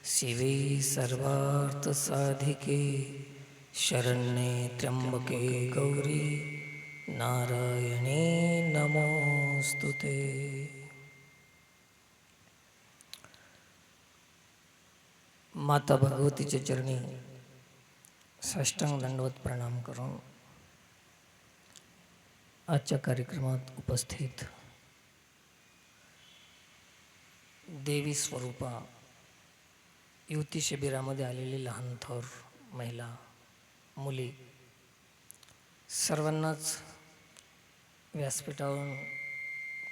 शिवे सर्वार्थसाधिके शरण्ये त्र्यंबके गौरी नारायणे नमोस्तुते। माता भगवतीच्या चरणी साष्टांग दंडवत प्रणाम करून आजच्या कार्यक्रमात उपस्थित देवी स्वरूपा युवती शिबिरामध्ये आलेली लहान थोर महिला मुली सर्वांनाच व्यासपीठावरून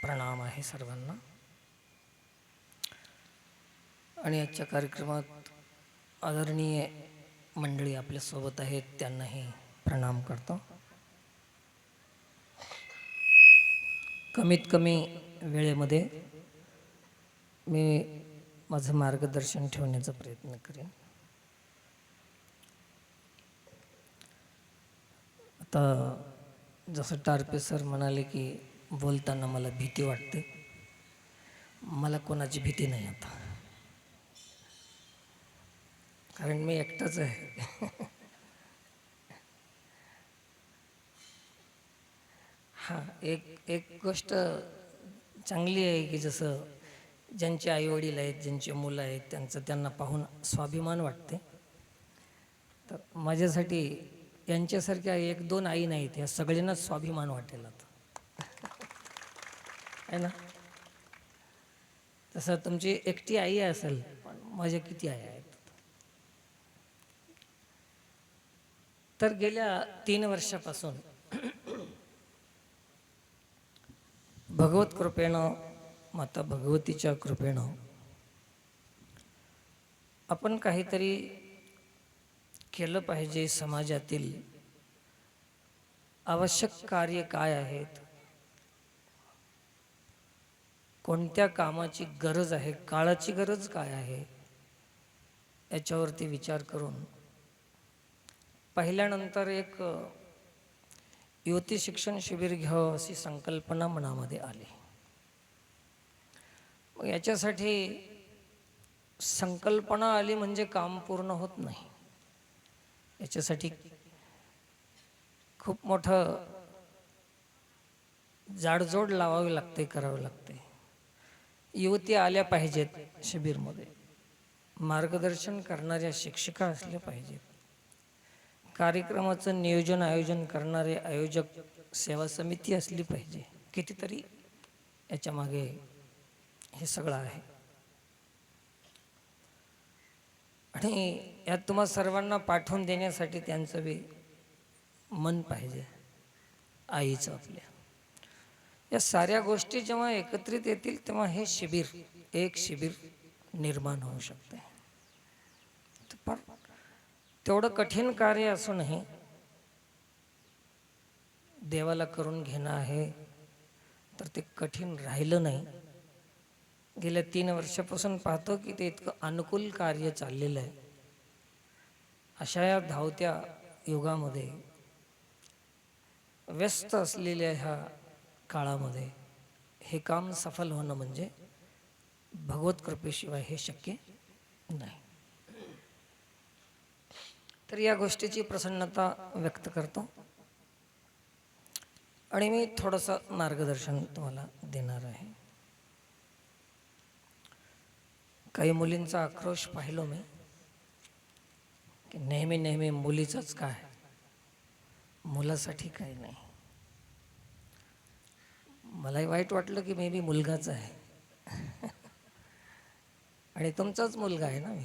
प्रणाम आहे सर्वांना। आणि आजच्या कार्यक्रमात आदरणीय मंडळी आपल्यासोबत आहेत त्यांनाही प्रणाम करतो। कमीत कमी वेळेमध्ये मी माझं मार्गदर्शन ठेवण्याचा प्रयत्न करेन। आता जसं टारपे सर म्हणाले की बोलताना मला भीती वाटते, मला कोणाची भीती नाही आता, कारण मी एकटाच आहे। हां, एक गोष्ट चांगली आहे की जसं ज्यांचे आईवडील आहेत, ज्यांचे मुलं आहेत, त्यांना पाहून स्वाभिमान वाटते। तर माझ्यासाठी यांच्यासारख्या एक दोन आई नाहीत, या सगळ्यांनाच स्वाभिमान वाटेल आता, आहे ना। तसं तुमची एकटी आई असेल, पण माझ्या किती आई आहेत। तर गेल्या 3 वर्षापासून भगवत कृपेनं, माता भगवतीच्या कृपेनं आपण काहीतरी केलं पाहिजे। समाजातील आवश्यक कार्य काय आहेत, कोणत्या कामाची गरज आहे, काळाची गरज काय आहे, याच्यावरती विचार करून पाहिल्यानंतर एक युवती शिक्षण शिबिर घ्यावं अशी संकल्पना मनामध्ये आली। मग याच्यासाठी संकल्पना आली म्हणजे काम पूर्ण होत नाही, याच्यासाठी खूप मोठं जाडजोड लावावी लागते, करावे लागते। युवती आल्या पाहिजेत शिबिरमध्ये, मार्गदर्शन करणाऱ्या शिक्षिका असल्या पाहिजेत, कार्यक्रमाचं नियोजन आयोजन करणारे आयोजक सेवा समिती असली पाहिजे। कितीतरी याच्या मागे हे सगळं आहे। आणि यात तुम्हा सर्वांना पाठवून देण्यासाठी त्यांचं बी मन पाहिजे, आईचं आपल्या। या साऱ्या गोष्टी जेव्हा एकत्रित येतील तेव्हा हे शिबिर, एक शिबिर निर्माण होऊ शकते। पण तेवढं कठीण कार्य असूनही देवाला करून घेणं आहे, तर ते कठीण राहिलं नाही। गेल्या 3 वर्षापासून पाहतो की ते इतकं अनुकूल कार्य चाललेलं आहे। अशा या धावत्या युगामध्ये, व्यस्त असलेल्या ह्या काळामध्ये हे काम सफल होणं म्हणजे भगवत कृपेशिवाय हे शक्य नाही। तर या गोष्टीची प्रसन्नता व्यक्त करतो आणि मी थोडंसं मार्गदर्शन तुम्हाला देणार आहे। काही मुलींचा आक्रोश पाहिलो मी की नेहमी नेहमी मुलीचंच काय, मुलासाठी काही नाही। मलाही वाईट वाटलं की मी बी मुलगाच आहे आणि तुमचाच मुलगा आहे ना मी।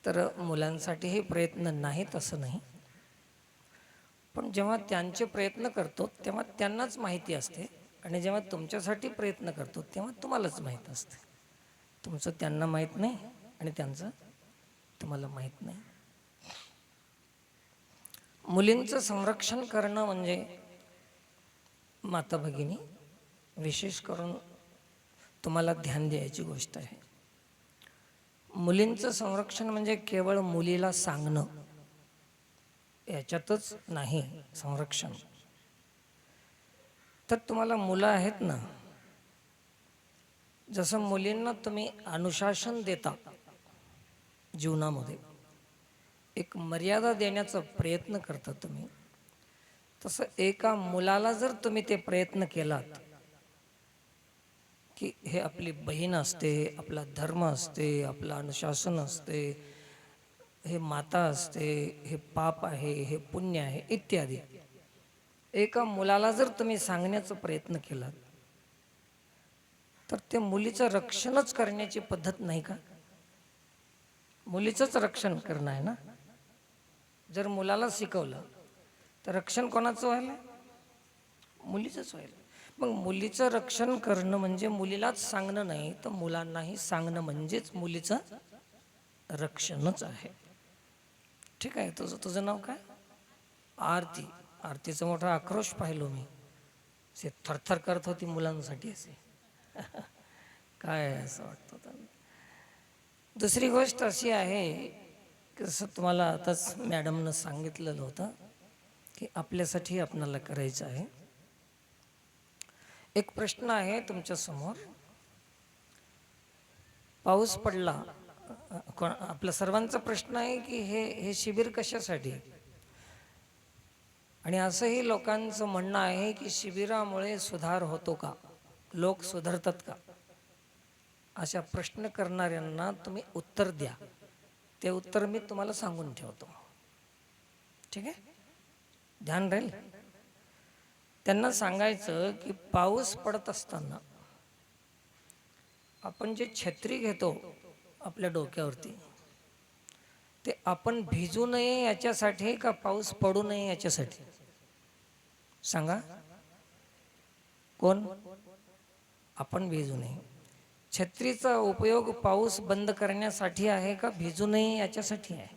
तर मुलांसाठीही प्रयत्न नाहीत असं नाही, पण जेव्हा त्यांचे प्रयत्न करतो तेव्हा त्यांनाच माहिती असते, आणि जेव्हा तुमच्यासाठी प्रयत्न करतो तेव्हा तुम्हालाच माहीत असते। तुमचं त्यांना माहीत नाही आणि त्यांचं तुम्हाला माहीत नाही। मुलींचं संरक्षण करणं म्हणजे माता भगिनी विशेष करून तुम्हाला ध्यान द्यायची गोष्ट आहे। मुलींचं संरक्षण म्हणजे केवळ मुलीला सांगणं याच्यातच नाही संरक्षण। तर तुम्हाला मुलं आहेत ना, जसं मुलींना तुम्ही अनुशासन देता जीवनामध्ये, एक मर्यादा देण्याचा प्रयत्न करता तुम्ही, तसं एका मुलाला जर तुम्ही ते प्रयत्न केलात की हे आपली बहीण असते, आपला धर्म असते, आपलं अनुशासन असते, हे माता असते, हे पाप आहे, हे पुण्य आहे इत्यादी, एका मुलाला जर तुम्ही सांगण्याचा प्रयत्न केलात तर ते मुलीचं रक्षणच करण्याची पद्धत नाही का? मुलीचंच रक्षण करणं आहे ना. जर मुलाला शिकवलं तर रक्षण कोणाचं व्हायला? मुलीचंच व्हायला. मग मुलीचं रक्षण करणं म्हणजे मुलीलाच सांगणं नाही, तर मुलांनाही सांगणं म्हणजेच मुलीचं रक्षणच आहे. ठीक आहे. तुझं नाव काय? आरती. आरतीचा मोठा आक्रोश पाहिलो मी, असे थरथर करत होती मुलांसाठी असे. काय असं वाटतं त्यांना. दुसरी गोष्ट अशी आहे की जसं तुम्हाला आताच मॅडमनं सांगितलेलं होतं की आपल्यासाठी आपणाला करायचं आहे. एक प्रश्न आहे तुमच्यासमोर. पाऊस पडला, आपल्या सर्वांचा प्रश्न आहे की हे शिबिर कशासाठी. आणि असंही लोकांचं म्हणणं आहे की शिबिरामुळे सुधार होतो का, लोक सुधारतात का. अशा प्रश्न करणाऱ्यांना तुम्ही उत्तर द्या. ते उत्तर मी तुम्हाला सांगून ठेवतो. ठीक आहे, ध्यान राहील. त्यांना सांगायचं की पाऊस पडत असताना आपण जे छत्री घेतो आपल्या डोक्यावरती, ते आपण भिजू नये याच्यासाठी का पाऊस पडू नये याच्यासाठी? सांगा कोण? आपण भिजू नये. छत्रीचा उपयोग पाऊस बंद करण्यासाठी आहे का भिजू नये याच्यासाठी आहे?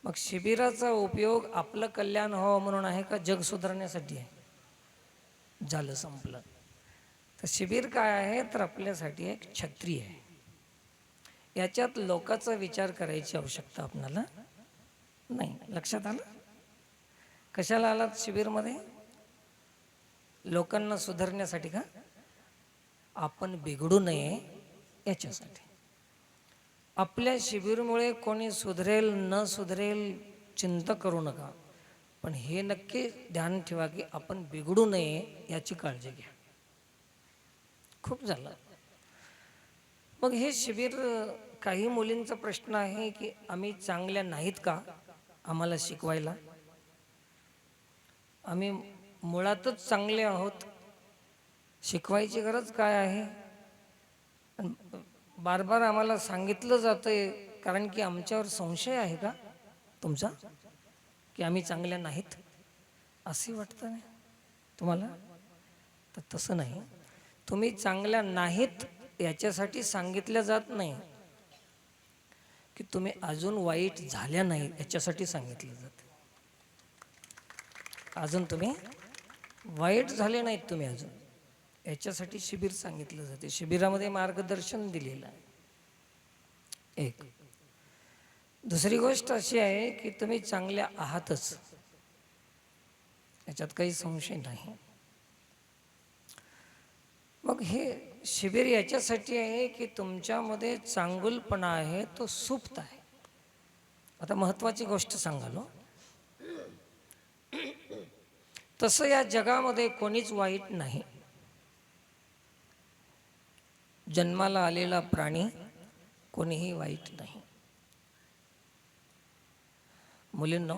मग शिबिराचा उपयोग आपलं कल्याण व्हावं म्हणून आहे का जग सुधारण्यासाठी आहे? झालं, संपलं. तर शिबिर काय आहे तर आपल्यासाठी एक छत्री आहे. याच्यात लोकांचा विचार करायची आवश्यकता आपल्याला नाही. लक्षात आलं? कशाला आलात शिबिरमध्ये? लोकांना सुधारण्यासाठी का? आपण बिघडू नये याच्यासाठी. आपल्या शिबिरमुळे कोणी सुधरेल न सुधरेल चिंता करू नका, पण हे नक्की ध्यान ठेवा की आपण बिघडू नये याची काळजी घ्या. खूप झालं. मग हे शिबिर, काही मुलींचा प्रश्न आहे की आम्ही चांगल्या नाहीत का आम्हाला शिकवायला? आम्ही मुळातच चांगले आहोत, शिकवायची गरज काय आहे? बार बार आम्हाला सांगितलं जातंय कारण की आमच्यावर संशय आहे का तुमचा की आम्ही चांगल्या नाहीत, असे वाटतं नाही तुम्हाला? तर तसं नाही. तुम्ही चांगल्या नाहीत याच्यासाठी सांगितलं जात नाही, की तुम्ही अजून वाईट झाल्या नाहीत याच्यासाठी सांगितलं जातं. अजून तुम्ही वाईट झाले नाहीत तुम्ही अजून, याच्यासाठी शिबिर सांगितलं जाते. शिबिरामध्ये मार्गदर्शन दिलेलं आहे. एक. दुसरी गोष्ट अशी आहे की तुम्ही चांगल्या आहातच, याच्यात काही संशय नाही. मग हे शिबिर याच्यासाठी आहे की तुमच्यामध्ये चांगुलपणा आहे तो सुप्त आहे. आता महत्वाची गोष्ट सांगालो, तसं या जगामध्ये कोणीच वाईट नाही. जन्माला आलेला प्राणी कोणीही वाईट नाही. मुलींनो,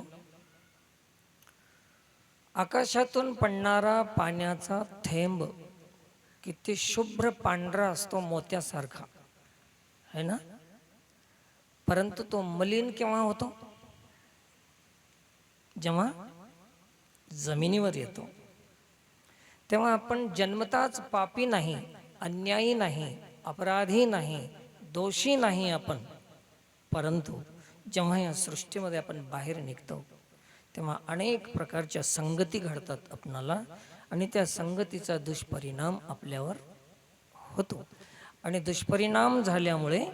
आकाशातून पडणारा पाण्याचा थेंब किती शुभ्र पांढरा असतो, मोत्यासारखा है ना. परंतु तो मलिन केव्हा होतो? जेव्हा जमिनीवर येतो. तेव्हा आपण जन्मताच पापी नाही, अन्यायी नाही, अपराधी नाही, दोषी नाही आपण. परंतु जेव्हा या सृष्टीमध्ये आपण बाहेर निघतो तेव्हा अनेक प्रकारच्या संगती घडतात आपणाला, आणि त्या संगतीचा दुष्परिणाम आपल्यावर होतो. आणि दुष्परिणाम झाल्यामुळे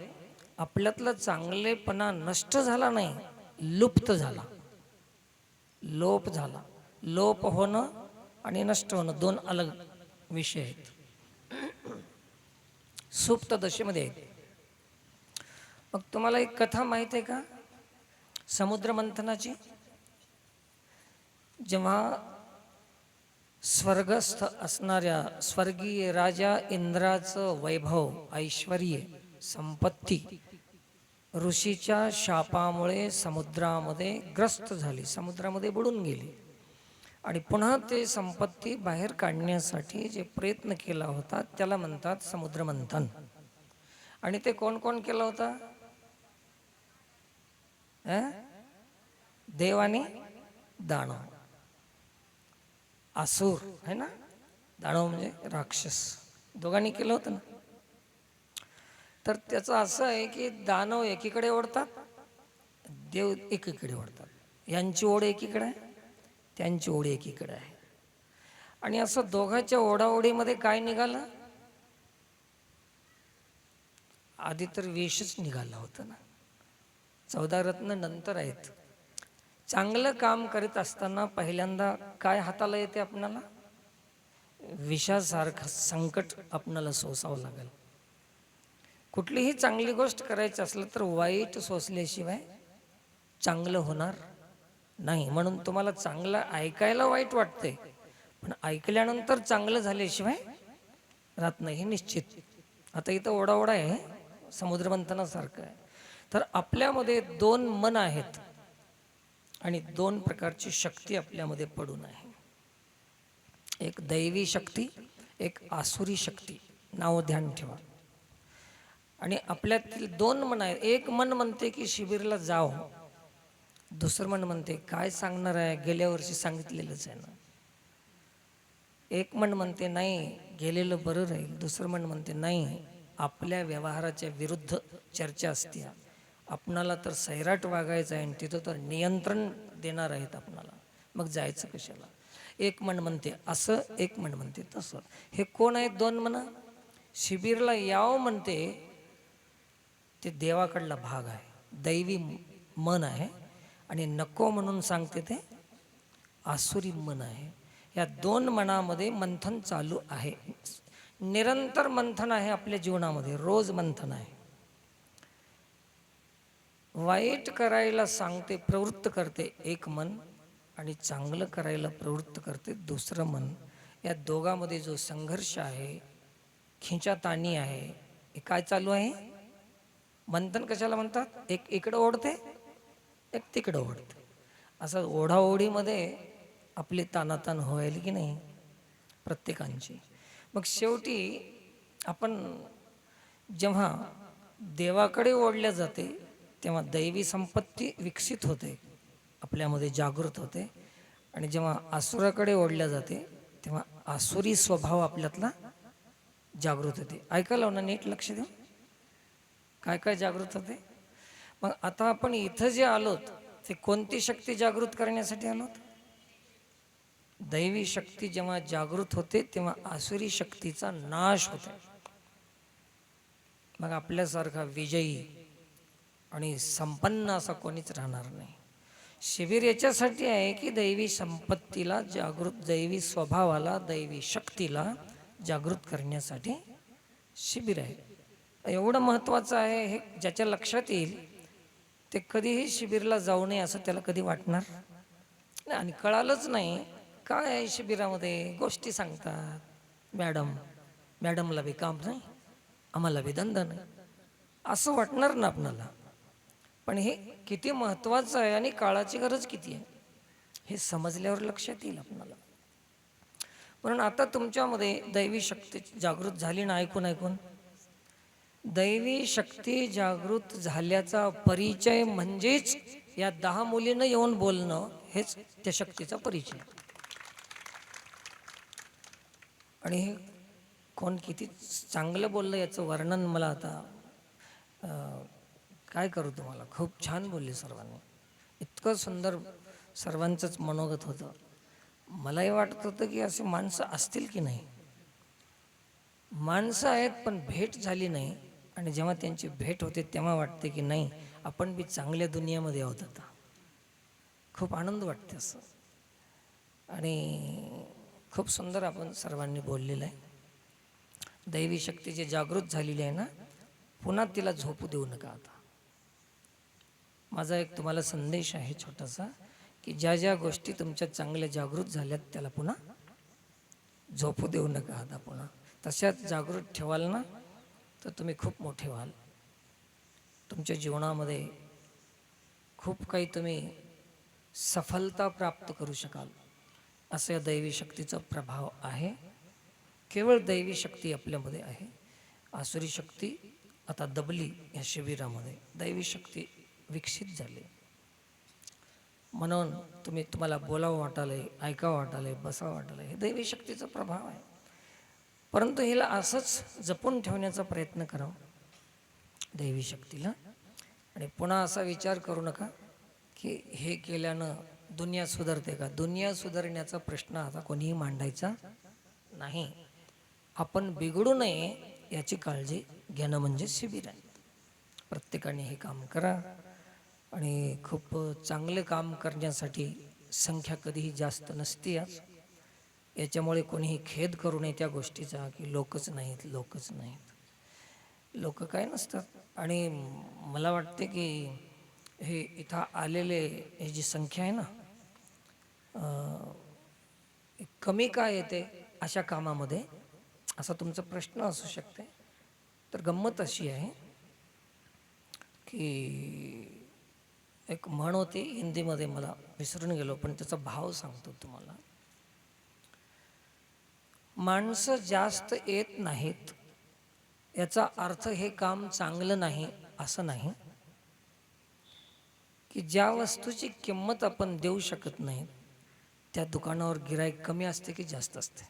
आपल्यातला चांगलेपणा नष्ट झाला नाही, लुप्त झाला, लोप झाला. लोप होणं आणि नष्ट होणं दोन अलग विषय आहेत. सुप्त दशेमध्ये आहेत. मग तुम्हाला एक कथा माहीत आहे का समुद्र मंथनाची? जेव्हा स्वर्गस्थ असणाऱ्या स्वर्गीय राजा इंद्राचं वैभव, ऐश्वर्य, संपत्ती ऋषीच्या शापामुळे समुद्रामध्ये ग्रस्त झाली, समुद्रामध्ये बुडून गेली. आणि पुन्हा ते संपत्ती बाहेर काढण्यासाठी जे प्रयत्न केला होता त्याला म्हणतात समुद्र मंथन. आणि ते कोण कोण केलं होतं? देव आणि दानव. असुर है ना, दानव म्हणजे राक्षस, दोघांनी केलं होतं ना. तर त्याचं असं आहे की दानव एकीकडे ओढतात, देव एकीकडे ओढतात. यांची ओढ एकीकडे आहे, त्यांची ओढ एकीकडे आहे. आणि असं दोघांच्या ओढाओढीमध्ये काय निघालं? आधी तर विषच निघालं होतं ना. 14 रत्न नंतर आहेत. चांगलं काम करत असताना पहिल्यांदा काय हाताला येते आपणाला? विषासारखं संकट आपणाला सोसावं लागेल. कुठलीही चांगली गोष्ट करायची असलं तर वाईट सोसल्याशिवाय चांगलं होणार नाही. म्हणून तुम्हाला चांगलं ऐकायला वाईट वाटतंय, पण ऐकल्यानंतर चांगलं झाल्याशिवाय राहत नाही, हे निश्चित. आता इथं ओढाओढा आहे, समुद्रमंथनासारखं आहे. तर आपल्यामध्ये 2 मन आहेत आणि 2 प्रकारची शक्ती आपल्यामध्ये पडून आहे. एक दैवी शक्ती, एक आसुरी शक्ती. नाव ध्यान ठेवा. आणि आपल्यातील 2 मन आहेत. एक मन म्हणते की शिबिरला जाव, दुसरं मन म्हणते काय सांगणार आहे, गेल्या वर्षी सांगितलेलंच आहे ना. एक मन म्हणते नाही गेलेलं बरं राहील, दुसरं मन म्हणते नाही आपल्या व्यवहाराच्या विरुद्ध चर्चा असते, आपणाला तर सैराट वागायचं आहे आणि तिथं तर नियंत्रण देणार आहेत आपणाला, मग जायचं कशाला. एक मन म्हणते असं, एक मन म्हणते तसं. हे कोण आहेत 2 मन? शिबिरला यावं म्हणते ते देवाकडला भाग आहे, दैवी मन आहे. आणि नको म्हणून सांगते ते आसुरी मन आहे. या 2 मनामध्ये मंथन चालू आहे, निरंतर मंथन आहे आपल्या जीवनामध्ये, रोज मंथन आहे. वाईट करायला सांगते, प्रवृत्त करते एक मन, आणि चांगलं करायला प्रवृत्त करते दुसरं मन. या दोघांमध्ये जो संघर्ष आहे, खिंचाताणी आहे, हे काय चालू आहे? मंथन कशाला म्हणतात? एक इकडं ओढते, एक तिकडं ओढते. असं ओढाओढीमध्ये आपली तानातान होईल की नाही प्रत्येकांची. मग शेवटी आपण जेव्हा देवाकडे ओढल्या जाते तेव्हा दैवी संपत्ती विकसित होते, आपल्यामध्ये जागृत होते. आणि जेव्हा आसुराकडे ओढल्या जाते तेव्हा आसुरी स्वभाव आपल्यातला जागृत होते. ऐकायला ना, नीट लक्ष देऊ काय काय जागृत होते. मग आता आपण इथं जे आलोत ते कोणती शक्ती जागृत करण्यासाठी आलोत? दैवी शक्ती जेव्हा जागृत होते तेव्हा आसुरी शक्तीचा नाश होतो. मग आपल्यासारखा विजयी आणि संपन्न असा कोणीच राहणार नाही. शिबिर याच्यासाठी आहे की दैवी संपत्तीला जागृत, दैवी स्वभावाला, दैवी शक्तीला जागृत करण्यासाठी शिबिर आहे. एवढं महत्त्वाचं आहे हे. ज्याच्या लक्षात येईल ते कधीही शिबिरला जाऊ नये असं त्याला कधी वाटणार नाही. आणि कळालंच नाही काय आहे शिबिरामध्ये, गोष्टी सांगतात, मॅडमला बी काम नाही, आम्हाला बी धंदा नाही, असं वाटणार ना आपणाला. पण हे किती महत्त्वाचं आहे आणि काळाची गरज किती आहे हे समजल्यावर लक्षात येईल आपणाला. म्हणून आता तुमच्यामध्ये दैवी शक्ती जागृत झाली ना. ऐकून दैवी शक्ती जागृत झाल्याचा परिचय म्हणजेच या 10 मुलींना येऊन बोलणं, हेच त्या शक्तीचा परिचय. आणि हे कोण किती चांगलं बोललं याचं वर्णन मला आता काय करू तुम्हाला. खूप छान बोलले सर्वांनी, इतकं सुंदर सर्वांचंच मनोगत होतं. मलाही वाटत होतं की असे माणसं असतील की नाही. माणसं आहेत पण भेट झाली नाही. आणि जेव्हा त्यांची भेट होते तेव्हा वाटते की नाही आपण बी चांगल्या दुनियामध्ये आहोत आता. खूप आनंद वाटते असं. आणि खूप सुंदर आपण सर्वांनी बोललेलं आहे. दैवी शक्ती जी जागृत झालेली आहे ना, पुन्हा तिला झोपू देऊ नका. आता माझा एक तुम्हाला संदेश आहे छोटासा, की ज्या ज्या गोष्टी तुमच्या चांगल्या जागृत झाल्यात त्याला पुन्हा झोपू देऊ नका. आता पुन्हा तशाच जागृत ठेवाल ना, तर तुम्ही खूप मोठे व्हाल. तुमच्या जीवनामध्ये खूप काही तुम्ही सफलता प्राप्त करू शकाल. असं या दैवी शक्तीचा प्रभाव आहे. केवळ दैवी शक्ती आपल्यामध्ये आहे. आसुरी शक्ती आता दबली या शिबिरामध्ये, दैवी शक्ती विकसित झाली. म्हणून तुम्हाला बोलावं वाटालंय, ऐकावं वाटालंय, बसावं वाटालंय, हे दैवी शक्तीचा प्रभाव आहे. परंतु हिला असंच जपून ठेवण्याचा प्रयत्न करावा दैवी शक्तीला. आणि पुन्हा असा विचार करू नका की हे केल्यानं दुनिया सुधारते का. दुनिया सुधारण्याचा प्रश्न आता कोणीही मांडायचा नाही. आपण बिघडू नये याची काळजी घेणं म्हणजे शिबिर आहे. प्रत्येकाने हे काम करा. आणि खूप चांगले काम करण्यासाठी संख्या कधीही जास्त नसते. आज याच्यामुळे कोणीही खेद करू नये त्या गोष्टीचा, की लोकच नाहीत, लोकच नाहीत. लोक काय नसतात. आणि मला वाटते की हे इथं आलेले हे जी संख्या आहे ना, कमी काय येते अशा कामामध्ये, असा तुमचा प्रश्न असू शकते. तर गंमत अशी आहे की एक म्हण होती हिंदीमध्ये, मला विसरून गेलो, पण त्याचा भाव सांगतो तुम्हाला. माणसं जास्त येत नाहीत याचा अर्थ हे काम चांगलं नाही असं नाही. की ज्या वस्तूची किंमत आपण देऊ शकत नाही त्या दुकानावर गिराईक कमी असते की जास्त असते.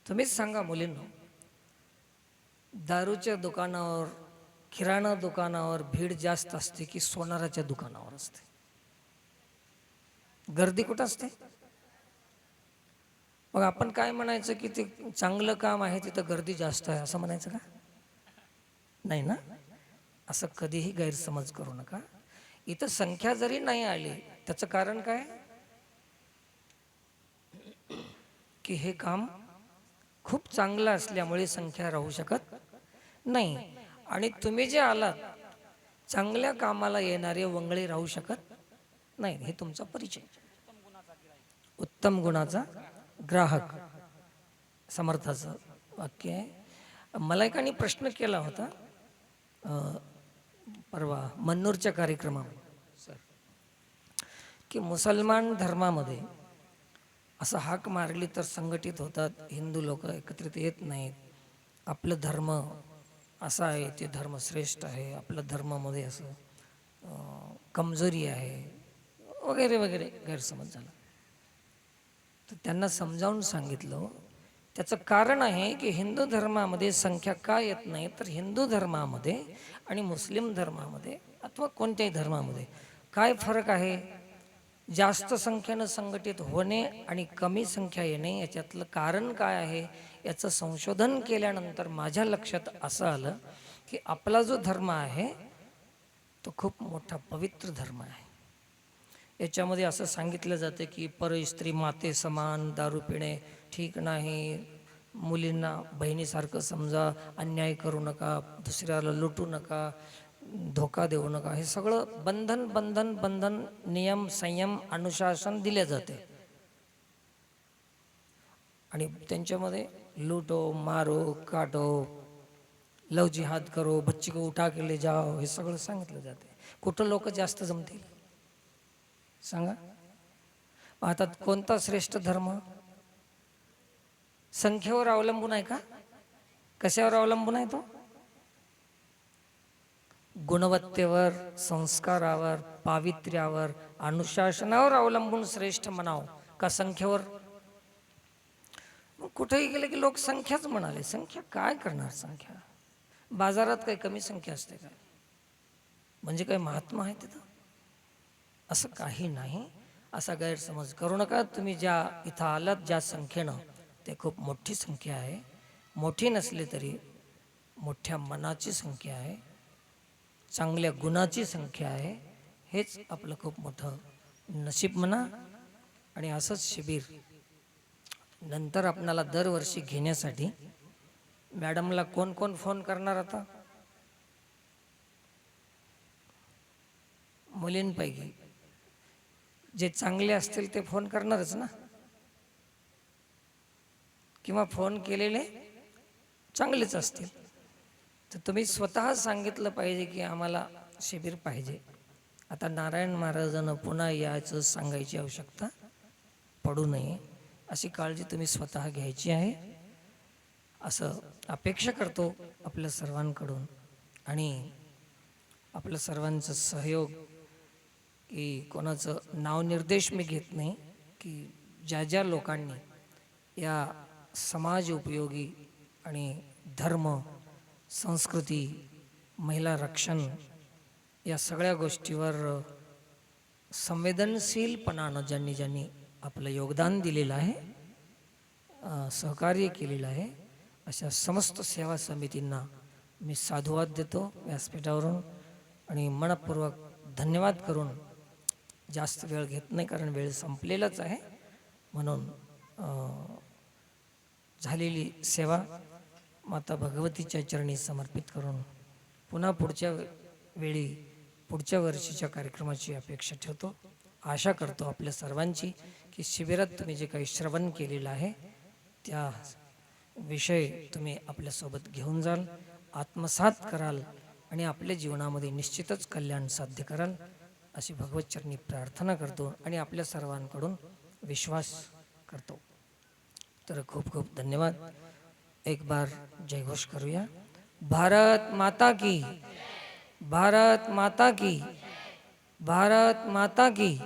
तुम्हीच सांगा मुलींनो, दारूच्या दुकानावर, किराणा दुकानावर भीड जास्त असते की सोनाराच्या दुकानावर असते? गर्दी कुठं असते? मग आपण काय म्हणायचं की ते चांगलं काम आहे तिथं गर्दी जास्त आहे असं म्हणायचं का? नाही ना. असं कधीही गैरसमज करू नका. इथं संख्या जरी नाही आली त्याचं कारण काय, की हे काम खूप चांगलं असल्यामुळे संख्या राहू शकत नाही. आणि तुम्ही जे आलात चांगल्या कामाला येणारे वंगळे राहू शकत नाही. हे तुमचा परिचय. उत्तम गुणाचा ग्राहक, समर्थाचं वाक्य आहे. मला एकाने प्रश्न केला होता परवा मन्नूरच्या कार्यक्रमामध्ये, की मुसलमान धर्मामध्ये असं हाक मारली तर संघटित होतात, हिंदू लोक एकत्रित येत नाहीत, आपलं धर्म असा आहे, ते धर्म श्रेष्ठ आहे, आपल्या धर्मामध्ये असं कमजोरी आहे वगैरे वगैरे गैरसमज झाला. तर त्यांना समजावून सांगितलं त्याचं कारण आहे की हिंदू धर्मामध्ये संख्या का येत नाही, तर हिंदू धर्मामध्ये आणि मुस्लिम धर्मामध्ये अथवा कोणत्याही धर्मामध्ये काय फरक आहे. जास्त संख्येनं संघटित होणे आणि कमी संख्या येणे याच्यातलं कारण काय आहे याचं संशोधन केल्यानंतर माझ्या लक्षात असं आलं की आपला जो धर्म आहे तो खूप मोठा पवित्र धर्म आहे. याच्यामध्ये असं सांगितलं जातं की परस्त्री माते समान, दारू पिणे ठीक नाही, मुलींना बहिणीसारखं समजा, अन्याय करू नका, दुसऱ्याला लुटू नका, धोका देऊ नका. हे सगळं बंधन बंधन बंधन, नियम संयम अनुशासन दिले जाते. आणि त्यांच्यामध्ये लूटो, मारो, काटो, लव जिहाद करो, बच्ची को उठा के ले जाओ, हे सगळं सांगितलं जाते. कुठं लोक जास्त जमतील सांगा. आता कोणता श्रेष्ठ धर्म संख्येवर अवलंबून आहे का? कशावर अवलंबून आहे तो? गुणवत्तेवर, संस्कारावर, पावित्र्यावर, अनुशासनावर अवलंबून श्रेष्ठ म्हणावं का संख्येवर? कुठेही गेले की लोक संख्याच म्हणाले. संख्या काय करणार? संख्या बाजारात काही कमी संख्या असते का? म्हणजे काही महात्मा आहे तिथं? असं काही नाही. असा गैरसमज करू नका. तुम्ही ज्या इथं आलात ज्या संख्येनं, ते खूप मोठी संख्या आहे. मोठी नसली तरी मोठ्या मनाची संख्या आहे, चांगल्या गुणाची संख्या आहे. हेच आपलं खूप मोठं नशीब म्हणा. आणि असंच शिबिर नंतर आपणाला दरवर्षी घेण्यासाठी मॅडमला कोण कोण फोन करणार आता? मुलींपैकी जे चांगले असतील ते फोन करणारच ना, किंवा फोन केलेले चांगलेच असतील. तर तुम्ही स्वतः सांगितलं पाहिजे की आम्हाला शिबिर पाहिजे. आता नारायण महाराजांना पुन्हा याचं सांगायची आवश्यकता पडू नये अशी काळजी तुम्ही स्वतः घ्यायची आहे, असं अपेक्षा करतो आपल्या सर्वांकडून. आणि आपल्या सर्वांचं सहयोग, की कोणाचं नावनिर्देश मी घेत नाही, की ज्या ज्या लोकांनी या समाज उपयोगी आणि धर्म, संस्कृती, महिला रक्षण या सगळ्या गोष्टीवर संवेदनशीलपणानं ज्यांनी ज्यांनी आपलं योगदान दिलेलं आहे, सहकार्य केलेलं आहे, अशा समस्त सेवा समितींना मी साधुवाद देतो व्यासपीठावरून आणि मनपूर्वक धन्यवाद करून जास्त वेळ घेत नाही, कारण वेळ संपलेलाच आहे. म्हणून झालेली सेवा माता भगवतीच्या चरणी समर्पित करून पुन्हा पुढच्या वेळी पुढच्या वर्षीच्या कार्यक्रमाची अपेक्षा ठेवतो. आशा करतो आपल्या सर्वांची की शिबिरात तुम्ही जे काही श्रवण केलेलं आहे त्या विषय तुम्ही आपल्यासोबत घेऊन जाल, आत्मसात कराल आणि आपल्या जीवनामध्ये निश्चितच कल्याण साध्य कराल अशी भगवतचरणी प्रार्थना करतो आणि आपल्या सर्वांकडून विश्वास करतो. तर खूप खूप धन्यवाद. एक बार जयघोष करूया. भारत माता की, भारत माता की, भारत माता की.